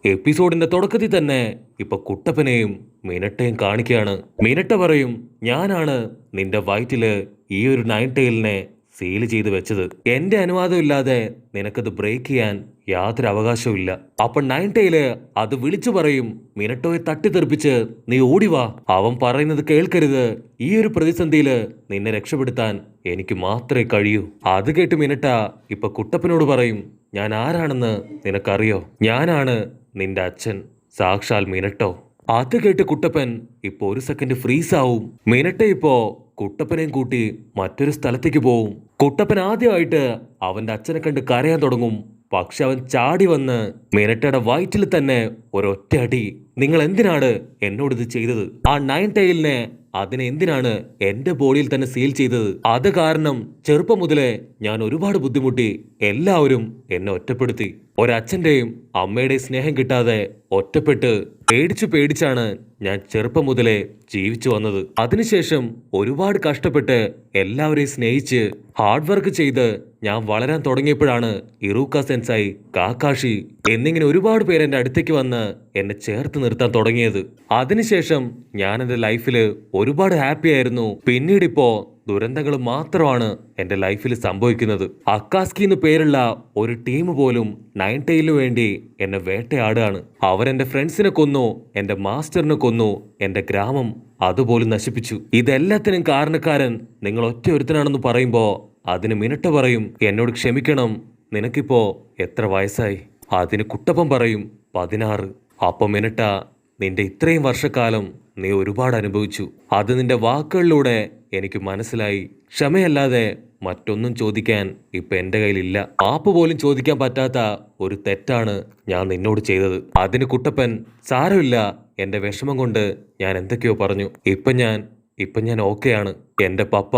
എപ്പിസോഡിന്റെ തുടക്കത്തിൽ തന്നെ ഇപ്പൊ കുട്ടപ്പനെയും മിനട്ടയും കാണിക്കുകയാണ്. മിനട്ട പറയും, ഞാനാണ് നിന്റെ വയറ്റില് ഈ ഒരു നയൻ ടൈലിനെ സീൽ ചെയ്ത് വെച്ചത്. എന്റെ അനുവാദം ഇല്ലാതെ നിനക്കത് ബ്രേക്ക് ചെയ്യാൻ യാതൊരു അവകാശവും ഇല്ല. അപ്പൊ നയൻ ടൈല് അത് വിളിച്ചു പറയും, മിനട്ടോയെ തട്ടിത്തെറിപ്പിച്ച് നീ ഓടിവാ, അവൻ പറയുന്നത് കേൾക്കരുത്, ഈ ഒരു പ്രതിസന്ധിയില് നിന്നെ രക്ഷപ്പെടുത്താൻ എനിക്ക് മാത്രമേ കഴിയൂ. അത് കേട്ട് മിനട്ട ഇപ്പൊ കുട്ടപ്പനോട് പറയും, ഞാൻ ആരാണെന്ന് നിനക്കറിയോ? ഞാനാണ് നിന്റെ അച്ഛൻ, സാക്ഷാൽ മിനട്ടോ. അത് കേട്ട് കുട്ടപ്പൻ ഇപ്പൊ ഒരു സെക്കൻഡ് ഫ്രീസ് ആവും. മിനട്ട ഇപ്പോ കുട്ടപ്പനെയും കൂട്ടി മറ്റൊരു സ്ഥലത്തേക്ക് പോവും. കുട്ടപ്പൻ ആദ്യമായിട്ട് അവന്റെ അച്ഛനെ കണ്ട് കരയാൻ തുടങ്ങും. പക്ഷെ അവൻ ചാടി വന്ന് മിനട്ടയുടെ വയറ്റിൽ തന്നെ ഒരൊറ്റ അടി. നിങ്ങൾ എന്തിനാണ് എന്നോട് ഇത് ചെയ്തത്? ആ നയൻ ടൈലിനെ അതിനെ എന്തിനാണ് എന്റെ ബോഡിയിൽ തന്നെ സീൽ ചെയ്തത്? അത് കാരണം ചെറുപ്പം മുതലേ ഞാൻ ഒരുപാട് ബുദ്ധിമുട്ടി. എല്ലാവരും എന്നെ ഒറ്റപ്പെടുത്തി. ഒരച്ഛന്റെയും അമ്മയുടെയും സ്നേഹം കിട്ടാതെ ഒറ്റപ്പെട്ട് പേടിച്ചാണ് ഞാൻ ചെറുപ്പം മുതലേ ജീവിച്ചു വന്നത്. അതിനുശേഷം ഒരുപാട് കഷ്ടപ്പെട്ട് എല്ലാവരെയും സ്നേഹിച്ച് ഹാർഡ് വർക്ക് ചെയ്ത് ഞാൻ വളരാൻ തുടങ്ങിയപ്പോഴാണ് ഇറൂക്ക സെൻസായി, കാക്കാഷി എന്നിങ്ങനെ ഒരുപാട് പേര് എൻ്റെ അടുത്തേക്ക് വന്ന് എന്നെ ചേർത്ത് നിർത്താൻ തുടങ്ങിയത്. അതിനുശേഷം ഞാൻ എൻ്റെ ലൈഫിൽ ഒരുപാട് ഹാപ്പി ആയിരുന്നു. പിന്നീട് ഇപ്പോ ദുരന്തങ്ങൾ മാത്രമാണ് എൻ്റെ ലൈഫിൽ സംഭവിക്കുന്നത്. അക്കാസ്കി എന്ന് പേരുള്ള ഒരു ടീം പോലും നയൻ ടൈലിനു വേണ്ടി എന്നെ വേട്ടയാടുകയാണ്. അവരെന്റെ ഫ്രണ്ട്സിനെ കൊന്നു, എന്റെ മാസ്റ്ററിനെ കൊന്നു, എന്റെ ഗ്രാമം അതുപോലും നശിപ്പിച്ചു. ഇതെല്ലാത്തിനും കാരണക്കാരൻ നിങ്ങൾ ഒറ്റ ഒരുത്തനാണെന്ന് പറയുമ്പോ അതിന് മിനട്ട പറയും, എന്നോട് ക്ഷമിക്കണം, നിനക്കിപ്പോ എത്ര വയസ്സായി? അതിന് കുട്ടപ്പൻ പറയും, 16. അപ്പൊ മിനട്ട, നിന്റെ ഇത്രയും വർഷക്കാലം നീ ഒരുപാട് അനുഭവിച്ചു. അത് നിന്റെ വാക്കുകളിലൂടെ എനിക്ക് മനസ്സിലായി. ക്ഷമയല്ലാതെ മറ്റൊന്നും ചോദിക്കാൻ ഇപ്പൊ എന്റെ കയ്യിലില്ല. ആപ്പ് പോലും ചോദിക്കാൻ പറ്റാത്ത ഒരു തെറ്റാണ് ഞാൻ നിന്നോട് ചെയ്തത്. അതിന് കുട്ടപ്പൻ, സാരമില്ല, എന്റെ വിഷമം കൊണ്ട് ഞാൻ എന്തൊക്കെയോ പറഞ്ഞു. ഇപ്പൊ ഞാൻ ഓക്കെയാണ്. എന്റെ പപ്പ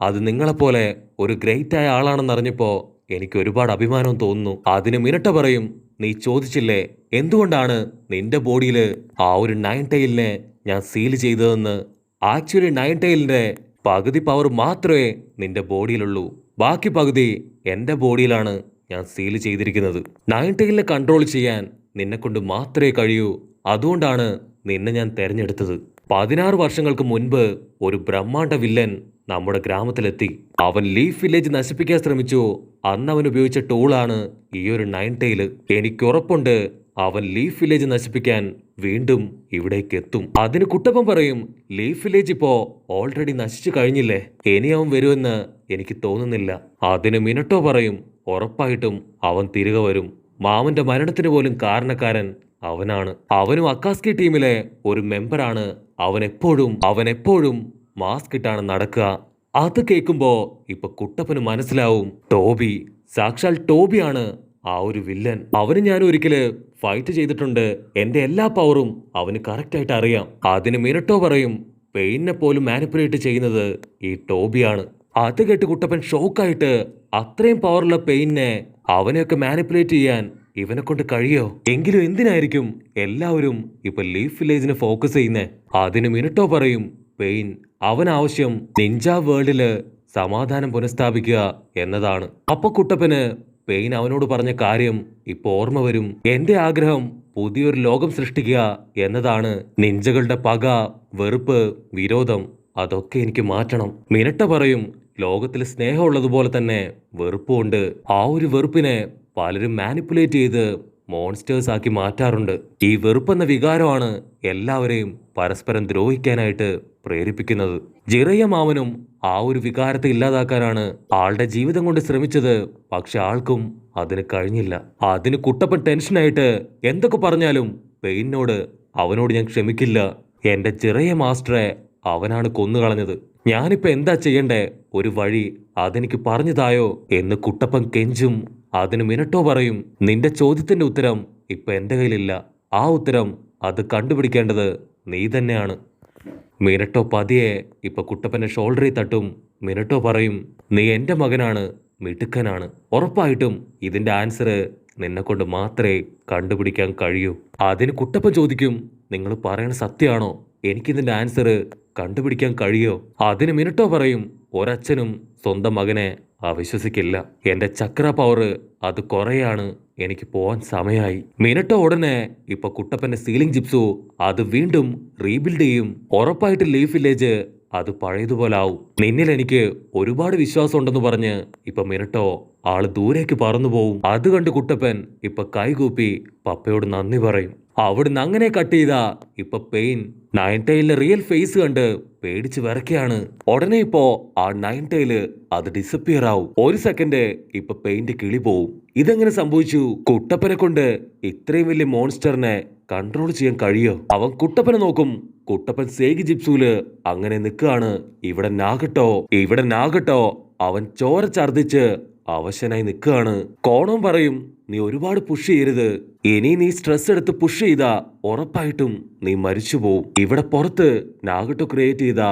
അത് നിങ്ങളെപ്പോലെ ഒരു ഗ്രേറ്റ് ആയ ആളാണെന്നറിഞ്ഞപ്പോ എനിക്ക് ഒരുപാട് അഭിമാനവും തോന്നുന്നു. അതിന് മിനട്ട പറയും, നീ ചോദിച്ചില്ലേ എന്തുകൊണ്ടാണ് നിന്റെ ബോഡിയിൽ ആ ഒരു നയൻ ടൈലിനെ ഞാൻ സീൽ ചെയ്തതെന്ന്? ആക്ച്വലി നയൻ ടൈലിന്റെ പകുതി പവർ മാത്രമേ നിന്റെ ബോഡിയിലുള്ളൂ. ബാക്കി പകുതി എന്റെ ബോഡിയിലാണ് ഞാൻ സീൽ ചെയ്തിരിക്കുന്നത്. നയൻ ടൈലിനെ കൺട്രോൾ ചെയ്യാൻ നിന്നെ കൊണ്ട് മാത്രമേ കഴിയൂ. അതുകൊണ്ടാണ് നിന്നെ ഞാൻ തെരഞ്ഞെടുത്തത്. 16 വർഷങ്ങൾക്ക് മുൻപ് ഒരു ബ്രഹ്മാണ്ഡ വില്ലൻ നമ്മുടെ ഗ്രാമത്തിലെത്തി. അവൻ ലീഫ് വില്ലേജ് നശിപ്പിക്കാൻ ശ്രമിച്ചു. അന്ന് അവൻ ഉപയോഗിച്ച ടൂളാണ് ഈ ഒരു നയൻ ടൈല്. എനിക്കുറപ്പുണ്ട് അവൻ ലീഫ് വില്ലേജ് നശിപ്പിക്കാൻ വീണ്ടും ഇവിടേക്ക് എത്തും. അതിന് കുട്ടപ്പൻ പറയും, ലീഫ് വില്ലേജ് ഇപ്പോ ഓൾറെഡി നശിച്ചു കഴിഞ്ഞില്ലേ, ഇനി അവൻ വരുമെന്ന് എനിക്ക് തോന്നുന്നില്ല. അതിന് മിനട്ടോ പറയും, ഉറപ്പായിട്ടും അവൻ തിരികെ വരും. മാമന്റെ മരണത്തിന് പോലും കാരണക്കാരൻ അവനാണ്. അവനും അക്കാസ്കി ടീമിലെ ഒരു മെമ്പറാണ്. അവൻ എപ്പോഴും മാസ്ക് ഇട്ടാണ് നടക്കുക. അത് കേൾക്കുമ്പോ ഇപ്പൊ കുട്ടപ്പന് മനസ്സിലാവും, ടോബി, സാക്ഷാൽ ടോബിയാണ് ആ ഒരു വില്ലൻ. അവന് ഞാൻ ഒരിക്കല് ഫൈറ്റ് ചെയ്തിട്ടുണ്ട്. എന്റെ എല്ലാ പവറും അവന് കറക്റ്റ് ആയിട്ട് അറിയാം. അതിന് മിനട്ടോ പറയും, പെയിനെ പോലും മാനിപ്പുലേറ്റ് ചെയ്യുന്നത് ഈ ടോബിയാണ്. അത് കേട്ട് കുട്ടപ്പൻ ഷോക്കായിട്ട്, അത്രയും പവറുള്ള പെയിനെ അവനെയൊക്കെ മാനിപ്പുലേറ്റ് ചെയ്യാൻ ഇവനെ കൊണ്ട് കഴിയോ? എങ്കിലും എന്തിനായിരിക്കും എല്ലാവരും ഇപ്പൊ ലീഫ് വില്ലേജിനെ ഫോക്കസ് ചെയ്യുന്നേ? അതിന് മിനട്ടോ പറയും, പെയിൻ അവനാവശ്യം നിഞ്ച വേൾഡില് സമാധാനം പുനഃസ്ഥാപിക്കുക എന്നതാണ്. അപ്പൊ കുട്ടപ്പന് പെയിൻ അവനോട് പറഞ്ഞ കാര്യം ഇപ്പൊ ഓർമ്മ വരും. എന്റെ ആഗ്രഹം പുതിയൊരു ലോകം സൃഷ്ടിക്കുക എന്നതാണ്. നിഞ്ചകളുടെ പക, വെറുപ്പ്, വിരോധം അതൊക്കെ എനിക്ക് മാറ്റണം. മിനട്ട പറയും, ലോകത്തിൽ സ്നേഹമുള്ളതുപോലെ തന്നെ വെറുപ്പുണ്ട്. ആ ഒരു വെറുപ്പിനെ പലരും മാനിപ്പുലേറ്റ് ചെയ്ത് മോൺസ്റ്റേഴ്സ് ആക്കി മാറ്റാറുണ്ട്. ഈ വെറുപ്പെന്ന വികാരമാണ് എല്ലാവരെയും പരസ്പരം ദ്രോഹിക്കാനായിട്ട് പ്രേരിപ്പിക്കുന്നത്. ജിറയ മാമനും ആ ഒരു വികാരത്തെ ഇല്ലാതാക്കാനാണ് ആളുടെ ജീവിതം കൊണ്ട് ശ്രമിച്ചത്. പക്ഷെ ആൾക്കും അതിന് കഴിഞ്ഞില്ല. അതിന് കുട്ടപ്പൻ ടെൻഷനായിട്ട് എന്തൊക്കെ പറഞ്ഞാലും അവനോട് ഞാൻ ക്ഷമിക്കില്ല. എന്റെ ജിറയ മാസ്റ്ററെ അവനാണ് കൊന്നുകളഞ്ഞത്. ഞാനിപ്പോ എന്താ ചെയ്യണ്ടേ? ഒരു വഴി അതെനിക്ക് പറഞ്ഞു തായോ എന്ന് കുട്ടപ്പൻ കെഞ്ചും. അതിന് മിനട്ടോ പറയും, നിന്റെ ചോദ്യത്തിന്റെ ഉത്തരം ഇപ്പൊ എന്റെ കയ്യിലില്ല. ആ ഉത്തരം അത് കണ്ടുപിടിക്കേണ്ടത് നീ തന്നെയാണ്. മിനട്ടോ പതിയെ ഇപ്പൊ കുട്ടപ്പന്റെ ഷോൾഡറിൽ തട്ടും. മിനട്ടോ പറയും, നീ എന്റെ മകനാണ്, മിടുക്കനാണ്. ഉറപ്പായിട്ടും ഇതിന്റെ ആൻസർ നിന്നെ കൊണ്ട് മാത്രമേ കണ്ടുപിടിക്കാൻ കഴിയൂ. അതിന് കുട്ടപ്പൻ ചോദിക്കും, നിങ്ങൾ പറയണ സത്യമാണോ? എനിക്കിതിന്റെ ആൻസർ കണ്ടുപിടിക്കാൻ കഴിയോ? അതിന് മിനട്ടോ പറയും, ഒരച്ഛനും സ്വന്തം മകനെ അവിശ്വസിക്കില്ല. എന്റെ ചക്ര പവർ അത് കുറയാണ്. എനിക്ക് പോവാൻ സമയമായി. മിനട്ടോ ഉടനെ ഇപ്പൊ കുട്ടപ്പന്റെ സീലിംഗ് ജിപ്സു അത് വീണ്ടും റീബിൽഡ് ചെയ്യും. ഉറപ്പായിട്ട് ലീഫ് വില്ലേജ് അത് പഴയതുപോലെ ആവും. നിന്നിൽ എനിക്ക് ഒരുപാട് വിശ്വാസം ഉണ്ടെന്ന് പറഞ്ഞ് ഇപ്പൊ മിനട്ടോ ആള് ദൂരേക്ക് പറന്നു പോവും. അത് കണ്ട് കുട്ടപ്പൻ ഇപ്പൊ കൈകൂപ്പി പപ്പയോട് നന്ദി പറയും. അവിടുന്ന് അങ്ങനെ കട്ട് ചെയ്താ ഇപ്പൊ പെയിൻ നയൻ ടൈലിന്റെ റിയൽ ഫേസ് കണ്ട് പേടിച്ച് വിറയ്ക്കാണ്. ഉടനെ ഇപ്പോ ആ നയൻ ടൈല് അത് ഡിസപ്പിയർ ആവും. ഒരു സെക്കൻഡ് ഇപ്പൊ പെയിന്റ് കിളി പോവും. ഇതെങ്ങനെ സംഭവിച്ചു? കുട്ടപ്പനെ കൊണ്ട് ഇത്രയും വലിയ മോൺസ്റ്ററിനെ കൺട്രോൾ ചെയ്യാൻ കഴിയോ? അവൻ കുട്ടപ്പനെ നോക്കും. കുട്ടപ്പൻ സേഗി ജിപ്സൂല് അങ്ങനെ നിൽക്കാണ്. ഇവിടെ നാഗട്ടോ അവൻ ചോര ഛർദിച്ച് അവശനായി നിൽക്കുകയാണ്. കോണം പറയും, നീ ഒരുപാട് പുഷ് ചെയ്യരുത്. ഇനി നീ സ്ട്രെസ് എടുത്ത് പുഷ് ചെയ്താ ഉറപ്പായിട്ടും നീ മരിച്ചു പോവും. ഇവിടെ പുറത്ത് നാഗട്ടോ ക്രിയേറ്റ് ചെയ്ത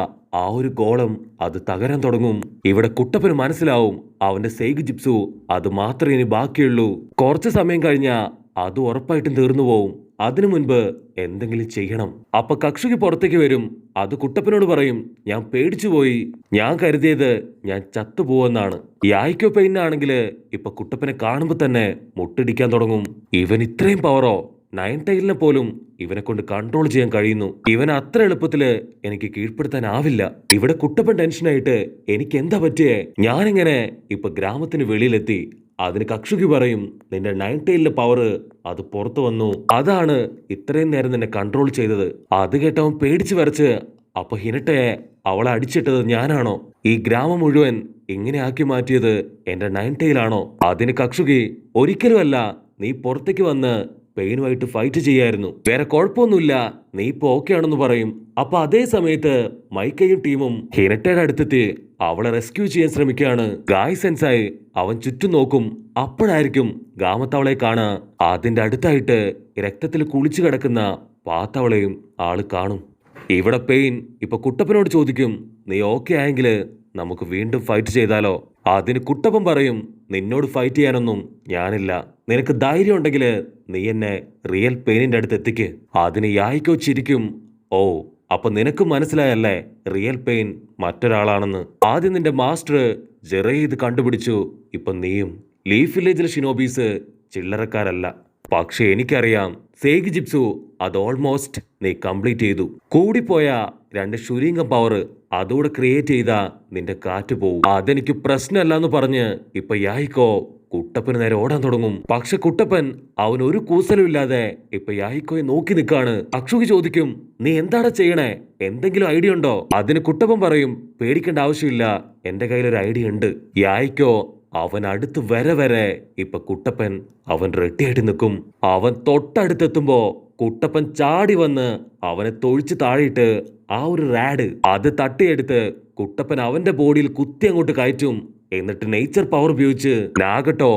ആ ഒരു ഗോളം അത് തകരാൻ തുടങ്ങും. ഇവിടെ കുട്ടപ്പന് മനസ്സിലാവും അവന്റെ സേഗ് ജിപ്സു അത് മാത്രമേ ഇനി ബാക്കിയുള്ളൂ. കുറച്ച് സമയം കഴിഞ്ഞാ അത് ഉറപ്പായിട്ടും തീർന്നു പോവും. അതിനു മുൻപ് എന്തെങ്കിലും ചെയ്യണം. അപ്പൊ കക്ഷുകി പുറത്തേക്ക് വരും. അത് കുട്ടപ്പനോട് പറയും, ഞാൻ പേടിച്ചുപോയി. ഞാൻ കരുതിയത് ഞാൻ ചത്തുപോവെന്നാണ്. യായിക്കോ പെയിനാണെങ്കില് ഇപ്പൊ കുട്ടപ്പനെ കാണുമ്പോ തന്നെ മുട്ടിടിക്കാൻ തുടങ്ങും. ഇവൻ ഇത്രയും പവറോ? നയൻ ടൈലിനെ പോലും ഇവനെ കൊണ്ട് കൺട്രോൾ ചെയ്യാൻ കഴിയുന്നു. ഇവൻ അത്ര എളുപ്പത്തില് എനിക്ക് കീഴ്പ്പെടുത്താനാവില്ല. ഇവിടെ കുട്ടപ്പൻ ടെൻഷനായിട്ട് എനിക്ക് എന്താ പറ്റിയേ? ഞാനിങ്ങനെ ഇപ്പൊ ഗ്രാമത്തിന് വെളിയിലെത്തി. അതിന് കക്ഷുകി പറയും, നിന്റെ നയൻ ടൈലിന്റെ പവർ അത് പുറത്തു വന്നു. അതാണ് ഇത്രയും നേരം നിന്നെ കൺട്രോൾ ചെയ്തത്. അത് കേട്ടവൻ പേടിച്ചു വരച്ച്, അപ്പൊ ഹിനട്ടയെ അവളെ അടിച്ചിട്ടത് ഞാനാണോ? ഈ ഗ്രാമം മുഴുവൻ ഇങ്ങനെ ആക്കി മാറ്റിയത് എന്റെ നയൻ ടൈലാണോ? അതിന് കക്ഷുകി, ഒരിക്കലുമല്ല. നീ പുറത്തേക്ക് വന്ന് പെയിനുമായിട്ട് ഫൈറ്റ് ചെയ്യായിരുന്നു. വേറെ കുഴപ്പമൊന്നുമില്ല, നീ ഇപ്പൊ ഓക്കെ ആണെന്ന് പറയും. അപ്പൊ അതേ സമയത്ത് മൈക്കയും ടീമും ഹിനട്ടയുടെ അടുത്തെത്തി അവളെ റെസ്ക്യൂ ചെയ്യാൻ ശ്രമിക്കുകയാണ്. ഗായ് സെൻസായി അവൻ ചുറ്റും നോക്കും. അപ്പോഴായിരിക്കും ഗാമത്തവളെ കാണാ. അതിന്റെ അടുത്തായിട്ട് രക്തത്തിൽ കുളിച്ചു കിടക്കുന്ന പാത്തവളെയും ആള് കാണും. ഇവിടെ പെയിൻ ഇപ്പൊ കുട്ടപ്പനോട് ചോദിക്കും, നീ ഓക്കെ ആയെങ്കില് നമുക്ക് വീണ്ടും ഫൈറ്റ് ചെയ്താലോ? അതിന് കുട്ടപ്പൻ പറയും, നിന്നോട് ഫൈറ്റ് ചെയ്യാനൊന്നും ഞാനില്ല. നിനക്ക് ധൈര്യം ഉണ്ടെങ്കിൽ നീ എന്നെ റിയൽ പെയിനിന്റെ അടുത്ത് എത്തിക്ക്. അതിന് യായിക്കോ ചിരിക്കും. ഓ, അപ്പൊ നിനക്ക് മനസ്സിലായല്ലേ റിയൽ പെയിൻ മറ്റൊരാളാണെന്ന്? ആദ്യം നിന്റെ മാസ്റ്റർ ജെറേ ഇത് കണ്ടുപിടിച്ചു. ഇപ്പൊ നീയും. ലീഫ് വില്ലേജിലെ ഷിനോബീസ് ചില്ലറക്കാരല്ല. പക്ഷെ എനിക്കറിയാം സേഗി ജിപ്സു അത് ഓൾമോസ്റ്റ് നീ കംപ്ലീറ്റ് ചെയ്തു. കൂടിപ്പോയ 2 ശുരീങ്കം പവർ അതോടെ ക്രിയേറ്റ് ചെയ്ത നിന്റെ കാറ്റ് പോവും. അതെനിക്ക് പ്രശ്നമല്ലെന്ന് പറഞ്ഞ് ഇപ്പൊ യായിക്കോ കുട്ടപ്പന് നേരെ ഓടാൻ തുടങ്ങും. പക്ഷെ കുട്ടപ്പൻ അവൻ ഒരു കൂസലും ഇല്ലാതെ ഇപ്പൊ യായിക്കോയെ നോക്കി നിൽക്കാണ്. അക്ഷുകി ചോദിക്കും, നീ എന്താണ് ചെയ്യണേ? എന്തെങ്കിലും ഐഡിയ ഉണ്ടോ? അതിന് കുട്ടപ്പൻ പറയും, പേടിക്കേണ്ട ആവശ്യമില്ല, എന്റെ കയ്യിലൊരു ഐഡിയ ഉണ്ട്. യായിക്കോ അവൻ അടുത്ത് വരെ ഇപ്പൊ കുട്ടപ്പൻ അവൻ റെഡിയായിട്ട് നിൽക്കും. അവൻ തൊട്ടടുത്തെത്തുമ്പോ കുട്ടപ്പൻ ചാടി വന്ന് അവനെ തൊഴിച്ച് താഴെയിട്ട് ആ ഒരു റാഡ് അത് തട്ടിയെടുത്ത് കുട്ടപ്പൻ അവന്റെ ബോഡിയിൽ കുത്തി അങ്ങോട്ട് കയറ്റും. എന്നിട്ട് നേച്ചർ പവർ ഉപയോഗിച്ച് നാഗട്ടോ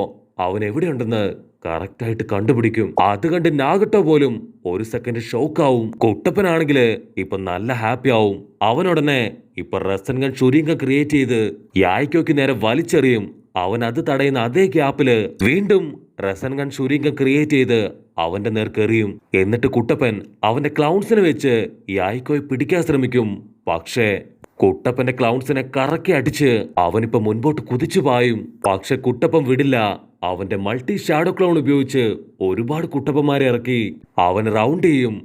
അവൻ എവിടെയുണ്ടെന്ന് കറക്റ്റായിട്ട് കണ്ടുപിടിക്കും. അത് കണ്ട് നാഗട്ടോ പോലും ഒരു സെക്കൻഡ് ഷോക്കാവും. കുട്ടപ്പനാണെങ്കില് ഇപ്പൊ നല്ല ഹാപ്പി ആവും. അവനുടനെ ഇപ്പൊ റസൻഗൻ ഷുരീങ്കം ക്രിയേറ്റ് ചെയ്ത് യായിക്കോയ്ക്ക് നേരെ വലിച്ചെറിയും. അവൻ അത് തടയുന്ന അതേ ഗ്യാപ്പില് വീണ്ടും റസൻഗൻ ഷുരീങ്കം ക്രിയേറ്റ് ചെയ്ത് അവന്റെ നേർക്കെറിയും. എന്നിട്ട് കുട്ടപ്പൻ അവന്റെ ക്ലൗൺസിനെ വെച്ച് യായിക്കോയെ പിടിക്കാൻ ശ്രമിക്കും. പക്ഷേ കുട്ടപ്പന്റെ ക്ലൗൺസിനെ കറക്കി അടിച്ച് അവനിപ്പോ മുൻപോട്ട് കുതിച്ചു പായും. പക്ഷെ കുട്ടപ്പൻ വിടില്ല. അവന്റെ മൾട്ടി ഷാഡോ ക്ലൗൺ ഉപയോഗിച്ച് ഒരുപാട് കുട്ടപ്പന്മാരെ ഇറക്കി അവൻ റൗണ്ട് ചെയ്യും.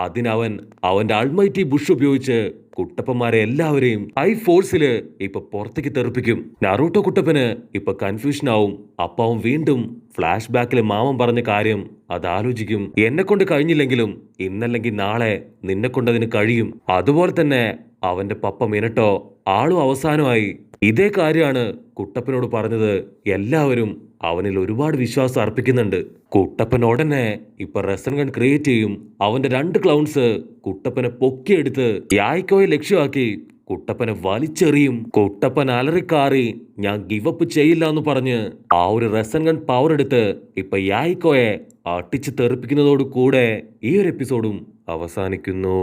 അതിനവൻ അവന്റെ അൾമൈറ്റി ബുഷ് ഉപയോഗിച്ച് കുട്ടപ്പന്മാരെ എല്ലാവരെയും ഹൈ ഫോഴ്സില് ഇപ്പൊ പുറത്തേക്ക് തെറിപ്പിക്കും. നറൂട്ടോ കുട്ടപ്പന് ഇപ്പൊ കൺഫ്യൂഷൻ ആവും. അപ്പൊ അവൻ വീണ്ടും ഫ്ലാഷ് ബാക്കില് മാമൻ പറഞ്ഞ കാര്യം അത് ആലോചിക്കും. എന്നെ കൊണ്ട് കഴിഞ്ഞില്ലെങ്കിലും ഇന്നല്ലെങ്കിൽ നാളെ നിന്നെ കൊണ്ടതിന് കഴിയും. അതുപോലെ തന്നെ അവന്റെ പപ്പ മിനട്ടോ ആളും അവസാനമായി ഇതേ കാര്യമാണ് കുട്ടപ്പനോട് പറഞ്ഞത്. എല്ലാവരും അവനിൽ ഒരുപാട് വിശ്വാസം അർപ്പിക്കുന്നുണ്ട്. കുട്ടപ്പൻ ഉടനെ ഇപ്പൊ റസൻഗൺ ക്രിയേറ്റ് ചെയ്യും. അവന്റെ 2 ക്ലൗൺസ് കുട്ടപ്പനെ പൊക്കിയെടുത്ത് യായിക്കോയെ ലക്ഷ്യമാക്കി കുട്ടപ്പനെ വലിച്ചെറിയും. കുട്ടപ്പൻ അലറിക്കാറി ഞാൻ ഗിവപ്പ് ചെയ്യില്ല എന്ന് പറഞ്ഞ് ആ ഒരു റസൻഗൺ പവർ എടുത്ത് ഇപ്പൊ യായിക്കോയെ അട്ടിച്ച് തെറിപ്പിക്കുന്നതോടു കൂടെ ഈ ഒരു എപ്പിസോഡും അവസാനിക്കുന്നു.